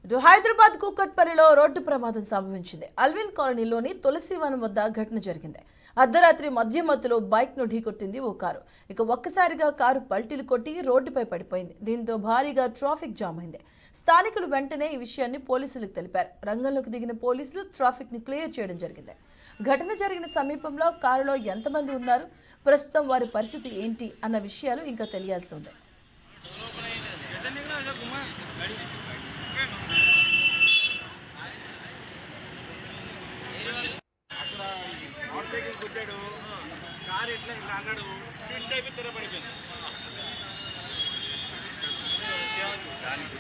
హైదరాబాద్ కూకట్పల్లిలో రోడ్డు ప్రమాదం సంభవించింది. అల్విన్ కాలనీలోని తులసివనం వద్ద ఘటన జరిగింది. అర్ధరాత్రి మధ్యమత్తులో బైక్ ను ఢీకొట్టింది ఓ కారు. ఒక్కసారిగా కారు పల్టీలు కొట్టి రోడ్డుపై పడిపోయింది. దీంతో భారీగా ట్రాఫిక్ జామ్ అయింది. స్థానికులు వెంటనే ఈ విషయాన్ని పోలీసులకు తెలిపారు. రంగంలోకి దిగిన పోలీసులు ట్రాఫిక్ ని క్లియర్ చేయడం జరిగింది. ఘటన జరిగిన సమీపంలో కారులో ఎంతమంది ఉన్నారు, ప్రస్తుతం వారి పరిస్థితి ఏంటి అన్న విషయాలు ఇంకా తెలియాల్సి ఉంది. మోటార్ సైకిల్ గుద్దాడు, కారు ఇట్లా అన్నాడు, టిల్ట్ అయిపోయి తిరగబడిపోయింది. దానికి